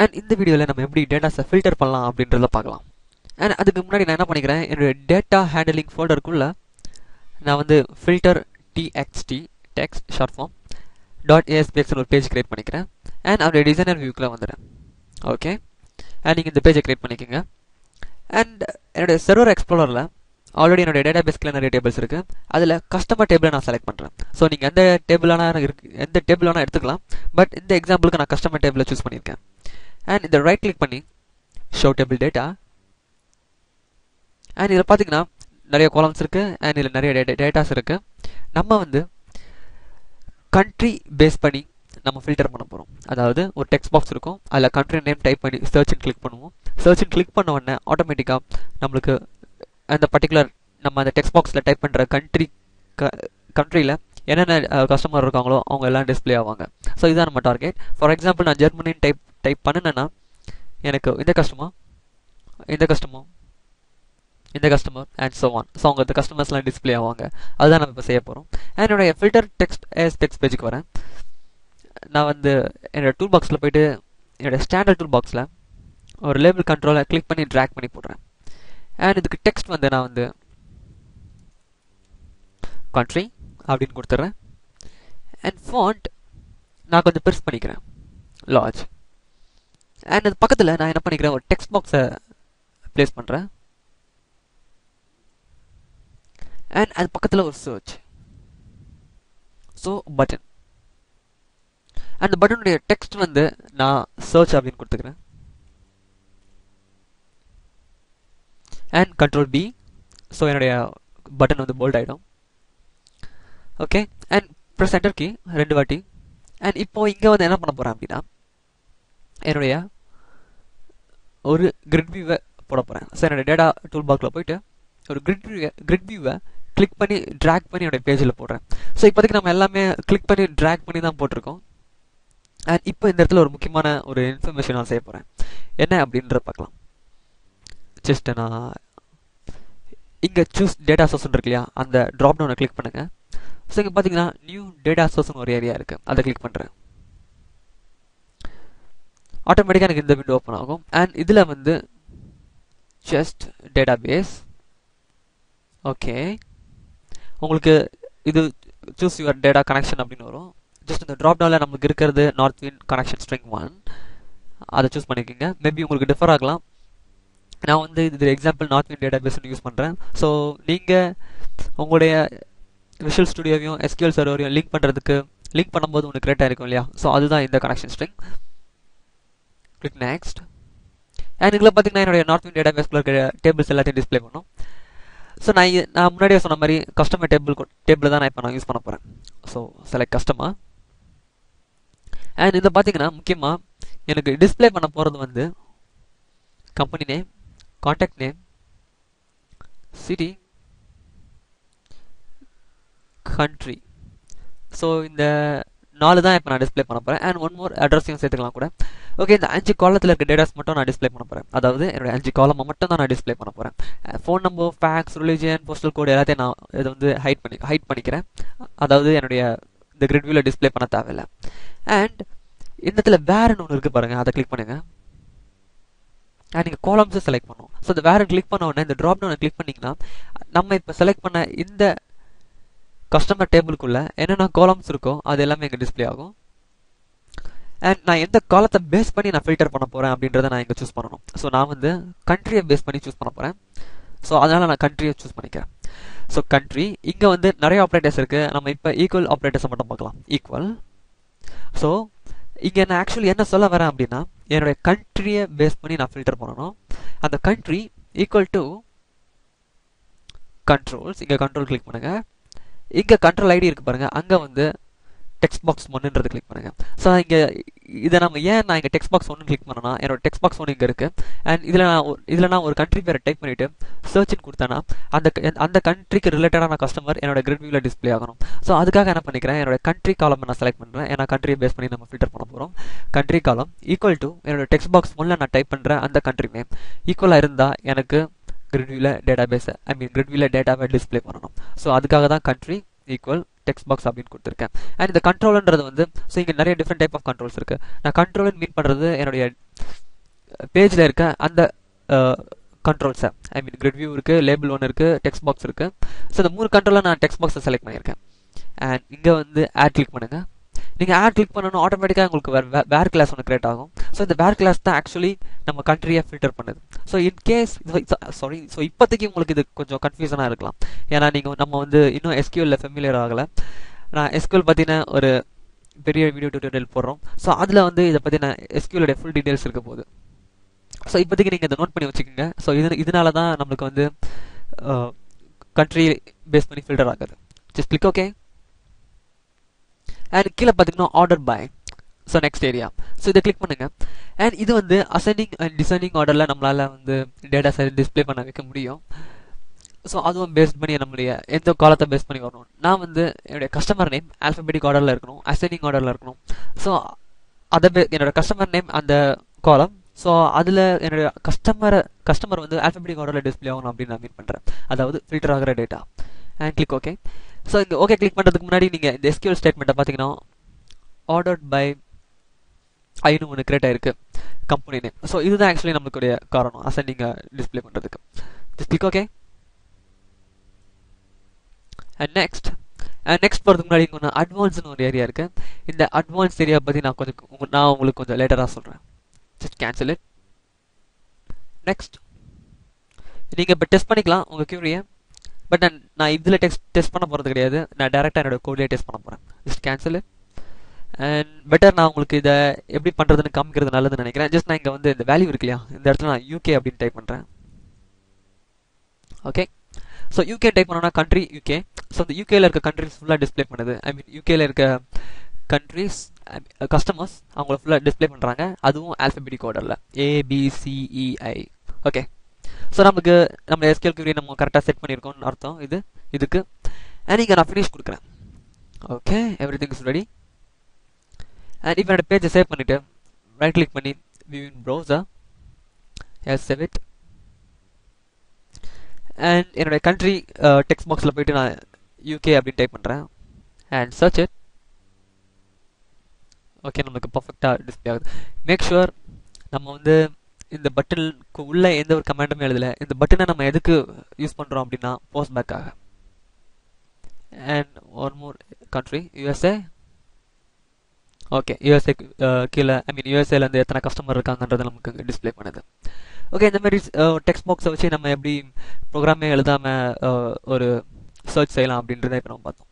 And இந்த வீடியோவில் நம்ம எப்படி டேட்டாஸை ஃபில்டர் பண்ணலாம் அப்படின்றத பார்க்கலாம். அண்ட் அதுக்கு முன்னாடி நான் என்ன பண்ணிக்கிறேன், என்னுடைய டேட்டா ஹேண்டலிங் ஃபோல்டருக்குள்ளே நான் வந்து filter TXT text short form .aspxன்னு ஒரு பேஜ் கிரியேட் பண்ணிக்கிறேன். அண்ட் அவருடைய டிசைனர் வியூக்குள்ளே வந்துடுறேன். ஓகே, அண்ட் நீங்கள் இந்த பேஜை கிரியேட் பண்ணிக்கோங்க. அண்ட் என்னுடைய சர்வர் எக்ஸ்ப்ளோரரில் ஆல்ரெடி என்னுடைய டேட்டா பேஸ்க்கில் நிறைய டேபிள்ஸ் இருக்குது. அதில் கஸ்டமர் டேபிளை நான் செலக்ட் பண்ணுறேன். ஸோ நீங்கள் எந்த டேபிள் வேணால் எடுத்துக்கலாம். பட் இந்த எக்ஸாம்பிளுக்கு நான் கஸ்டமர் டேபிளை சூஸ் பண்ணியிருக்கேன். அண்ட் இதை ரைட் கிளிக் பண்ணி ஷோ டேபிள் டேட்டா. அண்ட் இதில் பார்த்தீங்கன்னா நிறைய காலம்ஸ் இருக்குது. அண்ட் இதில் நிறைய டேட்டாஸ் இருக்குது. நம்ம வந்து கண்ட்ரி பேஸ் பண்ணி நம்ம ஃபில்டர் பண்ண போகிறோம். அதாவது ஒரு டெக்ஸ்ட் பாக்ஸ் இருக்கும், அதில் கண்ட்ரி நேம் டைப் பண்ணி சர்ச்னு கிளிக் பண்ணுவோம். சர்ச்னு கிளிக் பண்ண உடனே ஆட்டோமேட்டிக்காக நம்மளுக்கு அந்த பர்டிகுலர் நம்ம அந்த டெக்ஸ்ட் பாக்ஸில் டைப் பண்ணுற கண்ட்ரியில் என்னென்ன கஸ்டமர் இருக்காங்களோ அவங்க எல்லாம் டிஸ்பிளே ஆவாங்க. ஸோ இதுதான் நம்ம டார்கெட். ஃபார் எக்ஸாம்பிள் நான் ஜெர்மனின்னு டைப் பண்ணினேன்னா எனக்கு இந்த customer and so on. So அவங்க இந்த கஸ்டமர்ஸ்லாம் டிஸ்பிளே ஆவாங்க. அதுதான் நம்ம இப்போ செய்ய போகிறோம். என்னுடைய ஃபில்டர் டெக்ஸ்ட் பேஜுக்கு வரேன். நான் வந்து என்னோடய டூல் பாக்ஸில் போய்ட்டு என்னோடய ஸ்டாண்டர்ட் டூல் பாக்ஸில் ஒரு லேபிள் கண்ட்ரோலை கிளிக் பண்ணி ட்ராக் பண்ணி போடுறேன். அண்ட் இதுக்கு டெக்ஸ்ட் வந்து நான் வந்து கண்ட்ரி அப்படின்னு கொடுத்துட்றேன். அண்ட் ஃபாண்ட் நான் கொஞ்சம் பெருசு பண்ணிக்கிறேன், லார்ஜ். அண்ட் அது பக்கத்தில் நான் என்ன பண்ணிக்கிறேன், ஒரு டெக்ஸ்ட் பாக்ஸை ப்ளேஸ் பண்ணுறேன். அண்ட் அது பக்கத்தில் ஒரு சர்ச், ஸோ பட்டன். அந்த பட்டனுடைய டெக்ஸ்ட் வந்து நான் சர்ச் அப்படின்னு கொடுத்துக்கிறேன். அண்ட் கண்ட்ரோல் பி, ஸோ என்னுடைய பட்டன் வந்து போல்ட் ஆகிடும். Okay, and press enter key 2 வாட்டி. அண்ட் இப்போ இங்கே வந்து என்ன பண்ண போகிறேன் அப்படின்னா என்னுடைய ஒரு கிரிட் வியூவை போட போகிறேன். ஸோ என்னுடைய டேட்டா டூல் பாக்ஸில் போயிட்டு ஒரு கிரிட் வியூவை கிளிக் பண்ணி ட்ராக் பண்ணி என்னுடைய பேஜில் போடுறேன். ஸோ இப்போதைக்கு நம்ம எல்லாமே கிளிக் பண்ணி ட்ராக் பண்ணி தான் போட்டிருக்கோம். அண்ட் இப்போ இந்த இடத்துல ஒரு முக்கியமான ஒரு இன்ஃபர்மேஷன் நான் செய்ய போகிறேன். என்ன அப்படின்றத பார்க்கலாம். ஜஸ்ட் நான் இங்கே சூஸ் டேட்டா சோர்ஸ்ன்னு இருக்கு இல்லையா, அந்த ட்ராப் டவுனை கிளிக் பண்ணுங்கள். ஸோ இங்கே பார்த்தீங்கன்னா நியூ டேட்டா சோர்ஸ்னு ஒரு ஏரியா இருக்குது, அதை கிளிக் பண்ணுறேன். ஆட்டோமேட்டிக்காக எனக்கு இந்த விண்டோ ஓப்பன் ஆகும். அண்ட் இதில் வந்து ஜஸ்ட் டேட்டா பேஸ். ஓகே, உங்களுக்கு இது சூஸ் யுவர் டேட்டா கனெக்ஷன் அப்படின்னு வரும். ஜஸ்ட் இந்த ட்ராப் டவுனில் நமக்கு இருக்கிறது நார்த் வின் கனெக்ஷன் ஸ்ட்ரிங் 1, அதை சூஸ் பண்ணிக்கோங்க. மேபி உங்களுக்கு டிஃபர் ஆகலாம். நான் வந்து இது எக்ஸாம்பிள் நார்த் வின் டேட்டா பேஸ்ன்னு யூஸ் பண்ணுறேன். ஸோ நீங்கள் உங்களுடைய விஷுவல் ஸ்டுடியோவையும் எஸ்கியூஎல் சர்வரையும் லிங்க் பண்ணும்போது உங்களுக்கு கிரியேட் ஆகிருக்கும் இல்லையா, ஸோ அதுதான் இந்த connection string. Click next. And இதில் பார்த்தீங்கன்னா என்னுடைய நார்த் வின் டேட்டா பேஸ்க்குள்ள இருக்கிற டேபிள்ஸ் எல்லாத்தையும் டிஸ்பிளே பண்ணும். ஸோ நான் முன்னாடியே சொன்ன மாதிரி கஸ்டமர் டேபிள் தான் நான் இப்போ யூஸ் பண்ண போகிறேன். So select customer. அண்ட் இதில் பார்த்தீங்கன்னா முக்கியமாக எனக்கு டிஸ்பிளே பண்ண போகிறது வந்து company name, contact name, city, country. So இந்த 4 தான் இப்போ நான் டிஸ்பிளே பண்ண போகிறேன். அண்ட் ஒன் மோர் அட்ரஸையும் சேர்த்துக்கலாம் கூட. ஓகே, இந்த 5 காலத்தில் இருக்க டேட்டாஸ் மட்டும் நான் டிஸ்பிளே பண்ண போகிறேன். அதாவது என்னோட 5 காலமை மட்டும் தான் நான் டிஸ்பிளே பண்ண போகிறேன். Phone number, fax, religion, postal code எல்லாத்தையும் நான் இதை வந்து ஹைட் பண்ணிக்கிறேன். அதாவது என்னுடைய இந்த கிரிட் வியூவில் டிஸ்பிளே பண்ண தேவையில்லை. அண்ட் இந்த இடத்துல வேறுன்னு ஒன்று இருக்குது பாருங்கள், அதை கிளிக் பண்ணுங்கள். அண்ட் நீங்கள் காலம்ஸை செலக்ட் பண்ணணும். ஸோ இந்த வேறு கிளிக் பண்ண உடனே இந்த ட்ராப் டவுனை கிளிக் பண்ணிங்கன்னா நம்ம இப்போ செலக்ட் பண்ண இந்த கஸ்டமர் டேபிளுக்குள்ளே என்னென்ன காலம்ஸ் இருக்கோ அது எல்லாமே இங்கே டிஸ்பிளே ஆகும். அண்ட் நான் எந்த காலத்தை பேஸ் பண்ணி நான் ஃபில்டர் பண்ண போகிறேன் அப்படின்றத நான் இங்கே சூஸ் பண்ணணும். ஸோ நான் வந்து கண்ட்ரியை பேஸ் பண்ணி சூஸ் பண்ண போகிறேன். ஸோ அதனால் நான் கண்ட்ரியை சூஸ் பண்ணிக்கிறேன். ஸோ கண்ட்ரி, இங்கே வந்து நிறைய ஆப்ரேட்டர்ஸ் இருக்குது. நம்ம இப்போ ஈக்குவல் ஆப்ரேட்டர்ஸை மட்டும் பார்க்கலாம். ஈக்குவல். ஸோ இங்கே நான் ஆக்சுவலி என்ன சொல்ல வரேன் அப்படின்னா என்னுடைய கண்ட்ரியை பேஸ் பண்ணி நான் ஃபில்டர் பண்ணணும். அந்த கண்ட்ரி ஈக்குவல் டு கண்ட்ரோல்ஸ். இங்கே கண்ட்ரோல் கிளிக் பண்ணுங்கள். இங்கே கண்ட்ரோல் ஐடி இருக்குது பாருங்கள், அங்கே வந்து டெக்ஸ்ட் பாக்ஸ் 1ன்றது கிளிக் பண்ணுங்கள். ஸோ இங்கே இதை நான் இங்கே டெக்ஸ்ட் பாக்ஸ் 1 கிளிக் பண்ணேன்னா என்னோட டெக்ஸ்ட் பாக்ஸ் 1 இங்கே இருக்குது. அண்ட் இதில் நான் ஒரு கண்ட்ரி பேரை டைப் பண்ணிவிட்டு சர்ச்னு கொடுத்தேன்னா அந்த கண்ட்ரிக்கு ரிலேட்டடான கஸ்டமர் என்னோட கிரிட் வியூவில் டிஸ்பிளே ஆகணும். ஸோ அதுக்காக என்ன பண்ணிக்கிறேன், என்னோட கண்ட்ரி காலம் நான் செலக்ட் பண்ணுறேன். ஏன்னா கண்ட்ரியை பேஸ் பண்ணி நம்ம ஃபில்டர் பண்ண போகிறோம். கண்ட்ரி காலம் ஈக்குவல் டு என்னோட டெக்ஸ்ட் பாக்ஸ் 1ல் நான் டைப் பண்ணுறேன் அந்த கண்ட்ரி நேம் ஈக்குவலாக இருந்தால் எனக்கு கிரிட் வியூவில் டேட்டாவை டிஸ்பிளே பண்ணணும். ஸோ அதுக்காக தான் கண்ட்ரி ஈக்குவல் டெக்ஸ்ட் பாக்ஸ் அப்படின்னு கொடுத்துருக்கேன். அண்ட் இந்த கண்ட்ரோல்ன்றது வந்து ஸோ இங்கே நிறைய டிஃப்ரெண்ட் டைப் ஆஃப் கண்ட்ரோல்ஸ் இருக்குது. நான் கண்ட்ரோல்னு மீன் பண்ணுறது என்னுடைய பேஜில் இருக்க அந்த கண்ட்ரோல்ஸை, ஐ மீன் கிரிட் வியூ இருக்குது, லேபிள் ஒன்று இருக்குது, டெக்ஸ்ட் பாக்ஸ் இருக்குது. ஸோ இந்த 3 கண்ட்ரோலில் நான் டெக்ஸ்ட் பாக்ஸை செலக்ட் பண்ணியிருக்கேன். அண்ட் இங்கே வந்து ஆட் கிளிக் பண்ணுங்கள். நீங்கள் ஆட் கிளிக் பண்ணணும், ஆட்டோமேட்டிக்காக உங்களுக்கு வேர் கிளாஸ் ஒன்று கிரியேட் ஆகும். ஸோ இந்த வேர் கிளாஸ் தான் ஆக்சுவலி நம்ம கண்ட்ரியை ஃபில்டர் பண்ணுது. ஸோ இன்கேஸ் ஸோ இப்போதைக்கு உங்களுக்கு இது கொஞ்சம் கன்ஃபியூஷனாக இருக்கலாம். ஏன்னா நம்ம வந்து இன்னும் எஸ்கியூஎல்ல ஃபெமிலியர் ஆகலை. நான் எஸ்கியூஎல் பற்றின ஒரு பெரிய வீடியோ டியூட்டோரியல் போடுறோம். ஸோ அதில் வந்து இதை பற்றின எஸ்கியூஎலுடைய ஃபுல் டீட்டெயில்ஸ் இருக்க போகுது. ஸோ இப்போதைக்கு நீங்கள் இதை நோட் பண்ணி வச்சுக்கோங்க. ஸோ இதனால தான் நம்மளுக்கு வந்து கண்ட்ரி பேஸ் பண்ணி ஃபில்டர் ஆகுது. Just click okay. அண்ட் கீழே பார்த்தீங்கன்னா order by. So next area. So இதை கிளிக் பண்ணுங்கள். அண்ட் இது வந்து அசெண்டிங் அண்ட் டிசெண்டிங் ஆர்டரில் நம்மளால் வந்து டேட்டாஸை டிஸ்பிளே பண்ண வைக்க முடியும். ஸோ அதுவும் பேஸ் பண்ணி நம்மளுடைய எந்த காலத்தை பேஸ் பண்ணி வரணும். நான் வந்து என்னுடைய கஸ்டமர் நேம் ஆல்ஃபபெட்டிக் ஆர்டரில் இருக்கணும், அசெண்டிங் ஆர்டரில் இருக்கணும். ஸோ என்னோட கஸ்டமர் நேம் அந்த காலம். ஸோ அதில் என்னுடைய கஸ்டமர் வந்து ஆல்ஃபபெட்டிக் ஆர்டரில் டிஸ்பிளே ஆகணும் அப்படின்னு நான் மீன் பண்ணுறேன். அதாவது ஃபில்டர் ஆகிற data. And click okay. So இங்கே ஓகே கிளிக் பண்ணுறதுக்கு முன்னாடி நீங்கள் இந்த எஸ்கியூஎல் ஸ்டேட்மெண்ட்டை பார்த்தீங்கன்னா ஆர்டர்ட் பை ஐன்னு ஒன்று கிரியேட் ஆயிருக்கு, கம்பெனி நேம். ஸோ இதுதான் ஆக்சுவலி நம்மளுடைய காரணம் அசெண்டிங்கை டிஸ்பிளே பண்ணுறதுக்கு. Just click okay. And next போகிறதுக்கு முன்னாடி இங்கே ஒன்று அட்வான்ஸ்னு ஒரு ஏரியா இருக்குது. இந்த அட்வான்ஸ் ஏரியா பற்றி நான் உங்களுக்கு கொஞ்சம் லேட்டராக சொல்கிறேன். Just cancel it. நெக்ஸ்ட் நீங்கள் இப்போ டெஸ்ட் பண்ணிக்கலாம் உங்கள் கியூரியை. பட் நான் இதில் டெஸ்ட் பண்ண போகிறது கிடையாது. நான் டேரெக்டாக என்னோட கோட்லேயே டெஸ்ட் பண்ண போகிறேன். Just cancel it. And better நான் உங்களுக்கு இதை எப்படி பண்ணுறதுன்னு காமிக்கிறது நல்லதுன்னு நினைக்கிறேன். ஜஸ்ட் நான் இங்கே வந்து இந்த வேல்யூ இருக்கு இல்லையா, இந்த இடத்துல நான் யூகே அப்படின்னு டைப் பண்ணுறேன். ஓகே. ஸோ யூகே டைப் பண்ணோன்னா கண்ட்ரி யூகே. ஸோ இந்த யூகேல இருக்க கண்ட்ரிஸ் ஃபுல்லாக டிஸ்பிளே பண்ணுது. ஐ மீன் யூகேல இருக்க கண்ட்ரிஸ் கஸ்டமர்ஸ் அவங்கள ஃபுல்லாக டிஸ்பிளே பண்ணுறாங்க. அதுவும் ஆல்ஃபபெட்டிக் ஆர்டரில் ABCEI. ஓகே. ஸோ நம்ம எஸ்கியூஎல் கியூரி நம்ம கரெக்டாக செட் பண்ணியிருக்கோம்னு அர்த்தம் இதுக்கு. அண்ட் இங்கே நான் ஃபினிஷ் கொடுக்குறேன். Okay, every thing is ready. And இப்போ என்னோட பேஜை சேவ் பண்ணிவிட்டு ரைட் கிளிக் பண்ணி view in browser, save it. And என்னுடைய கண்ட்ரி டெக்ஸ்ட் பாக்ஸில் போயிட்டு நான் யூகே அப்படின்னு டைப் பண்ணுறேன். And search it. ஓகே, நமக்கு பர்ஃபெக்டாக டிஸ்பிளே ஆகுது. மேக் ஷுவர் நம்ம வந்து இந்த பட்டனுக்கு உள்ள எந்த ஒரு கமாண்டுமே எழுதலை. இந்த பட்டனை நம்ம எதுக்கு யூஸ் பண்ணுறோம் அப்படின்னா போஸ்ட் பேக்காக. And one more country USA. Okay, USA கீழே ஐ மீன் யூஎஸ்ஏலேருந்து எத்தனை கஸ்டமர் இருக்காங்கன்றது நமக்கு டிஸ்பிளே பண்ணுது. ஓகே, இந்த மாதிரி டெக்ஸ்ட் பாக்ஸை வச்சு நம்ம எப்படி ப்ரோக்ராமே எழுதாமல் ஒரு சர்ச் செய்யலாம் அப்படின்றத இப்போ நம்ம பார்த்தோம்.